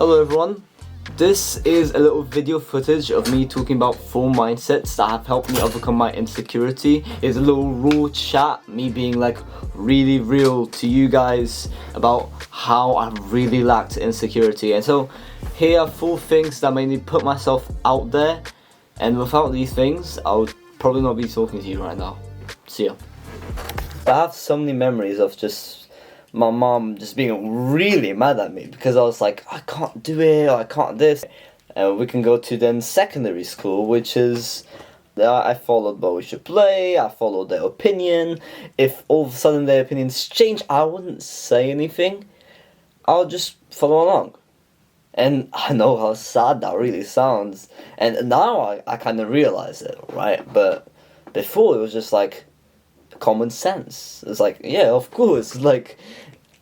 Hello everyone, this is a little video footage of me talking about 4 mindsets that have helped me overcome my insecurity. It's a little raw chat, me being like really real to you guys about how I really lacked insecurity. And so here are 4 things that made me put myself out there, and without these things I would probably not be talking to you right now. See ya. I have so many memories of just my mom just being really mad at me because I was like, I can't do it, or I can't this. And we can go to then secondary school, which is I followed what we should play, I followed their opinion. If all of a sudden their opinions change, I wouldn't say anything, I'll just follow along. And I know how sad that really sounds, and now I kind of realize it, right? But before it was just like common sense. It's like, yeah, of course, like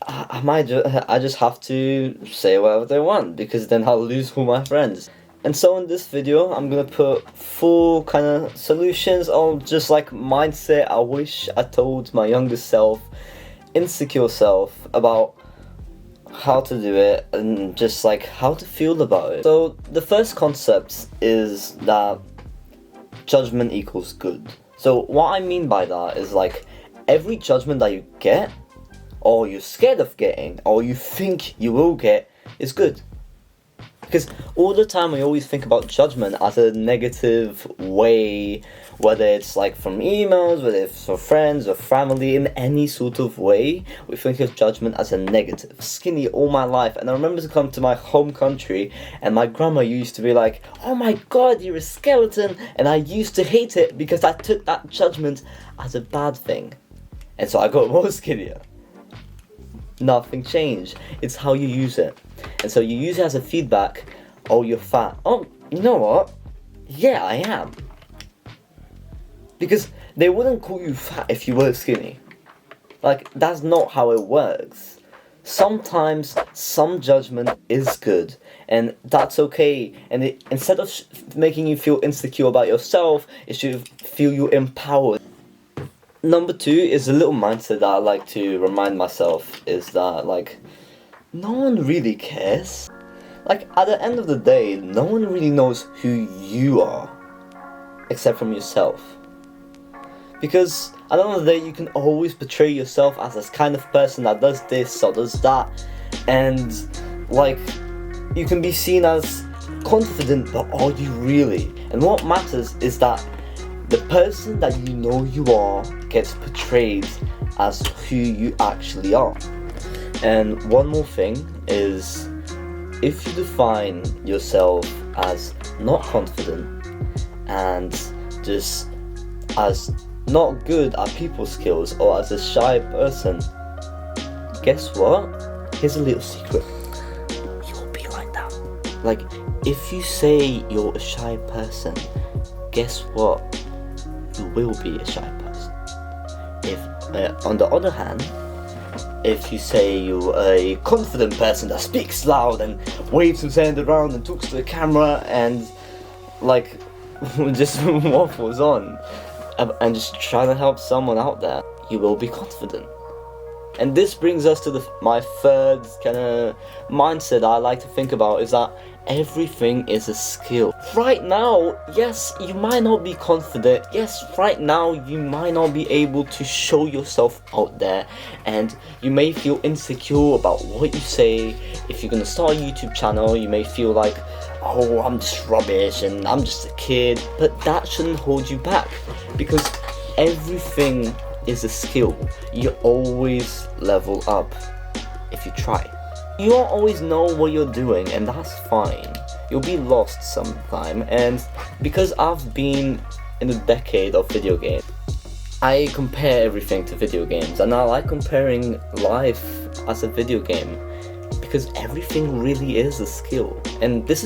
I just have to say whatever they want, because then I'll lose all my friends. And so in this video I'm gonna put 4 kind of solutions of just like mindset I wish I told my younger self, insecure self, about how to do it and just like how to feel about it. So the first concept is that judgment equals good. So what I mean by that is like every judgment that you get, or you're scared of getting, or you think you will get, is good. Because all the time we always think about judgment as a negative way, whether it's like from emails, whether it's from friends or family, in any sort of way, we think of judgment as a negative. Skinny all my life, and I remember to come to my home country and my grandma used to be like, oh my god, you're a skeleton, and I used to hate it because I took that judgment as a bad thing. And so I got more skinnier. Nothing changed. It's how you use it. And so you use it as a feedback. Oh, you're fat. Oh, you know what? Yeah, I am. Because they wouldn't call you fat if you were skinny. Like, that's not how it works. Sometimes some judgment is good, and that's okay. And instead of making you feel insecure about yourself, it should feel you empowered. Number 2 is a little mindset that I like to remind myself, is that like no one really cares. Like at the end of the day, no one really knows who you are except from yourself. Because at the end of the day, you can always portray yourself as this kind of person that does this or does that, and like you can be seen as confident, but are you really? And what matters is that the person that you know you are gets portrayed as who you actually are. And one more thing is, if you define yourself as not confident and just as not good at people skills, or as a shy person, guess what? Here's a little secret. You will be like that. Like, if you say you're a shy person, guess what? You will be a shy person. If, on the other hand, if you say you're a confident person that speaks loud and waves his hand around and talks to the camera and like just waffles on and just trying to help someone out there, you will be confident. And this brings us to my third kind of mindset I like to think about, is that everything is a skill. Right now, yes, you might not be confident. Yes, right now, you might not be able to show yourself out there. And you may feel insecure about what you say. If you're going to start a YouTube channel, you may feel like, oh, I'm just rubbish and I'm just a kid. But that shouldn't hold you back, because everything is a skill. You always level up if you try. You won't always know what you're doing, and that's fine. You'll be lost sometime, and because I've been in a decade of video games, I compare everything to video games, and I like comparing life as a video game, because everything really is a skill. And this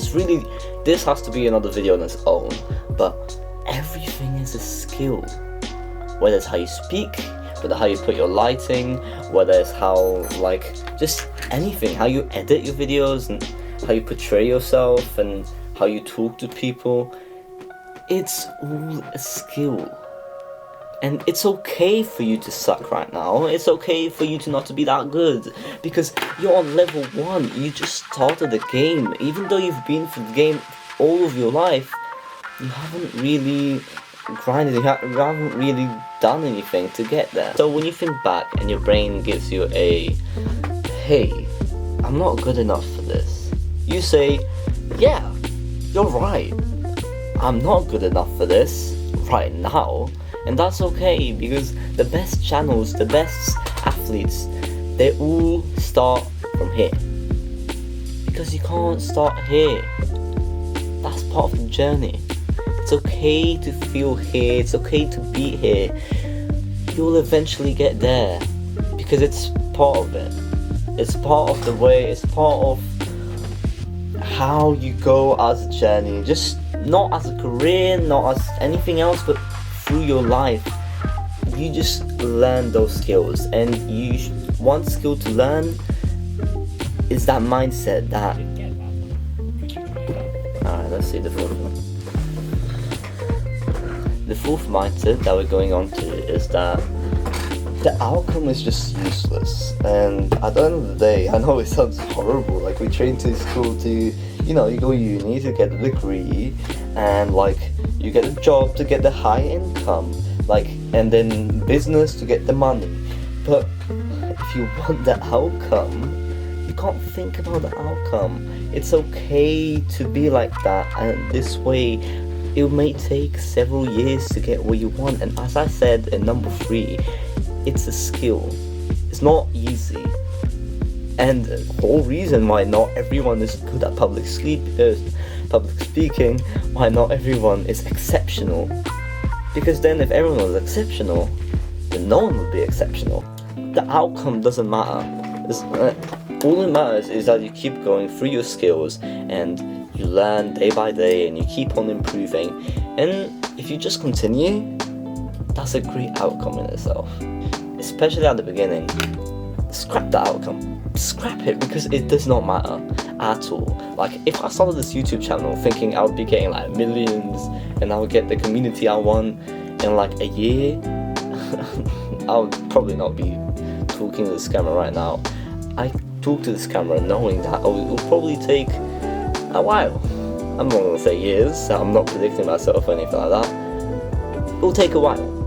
has to be another video on its own, but everything is a skill. Whether it's how you speak, whether how you put your lighting, whether it's how, like, just anything, how you edit your videos and how you portray yourself and how you talk to people, it's all a skill. And it's okay for you to suck right now. It's okay for you to not to be that good. Because you're on level 1. You just started the game. Even though you've been through the game all of your life, you haven't really grinded. You haven't really done anything to get there. So when you think back and your brain gives you a, hey, I'm not good enough for this, you say, yeah, you're right. I'm not good enough for this right now. And that's okay, because the best channels, the best athletes, they all start from here. Because you can't start here. That's part of the journey. It's okay to feel here, it's okay to be here. You'll eventually get there, because it's part of it. It's part of the way, it's part of how you go as a journey. Just not as a career, not as anything else, but through your life. You just learn those skills, and one skill to learn is that mindset that... Alright, let's see the fourth one. The fourth mindset that we're going on to is that the outcome is just useless. And at the end of the day, I know it sounds horrible, like we train to school to, you know, you go uni to get a degree, and like you get a job to get the high income, like, and then business to get the money. But if you want the outcome, you can't think about the outcome. It's okay to be like that, and this way it may take several years to get what you want. And as I said in number 3, it's a skill. It's not easy. And the whole reason why not everyone is good at public speaking, why not everyone is exceptional. Because then if everyone was exceptional, then no one would be exceptional. The outcome doesn't matter. All that matters is that you keep going through your skills, and you learn day by day, and you keep on improving. And if you just continue, that's a great outcome in itself. Especially at the beginning. Scrap the outcome. Scrap it, because it does not matter at all. Like, if I started this YouTube channel thinking I would be getting like millions and I would get the community I want in like a year, I would probably not be talking to this camera right now. I talk to this camera knowing that it will probably take a while. I'm not gonna say years, I'm not predicting myself or anything like that. It will take a while.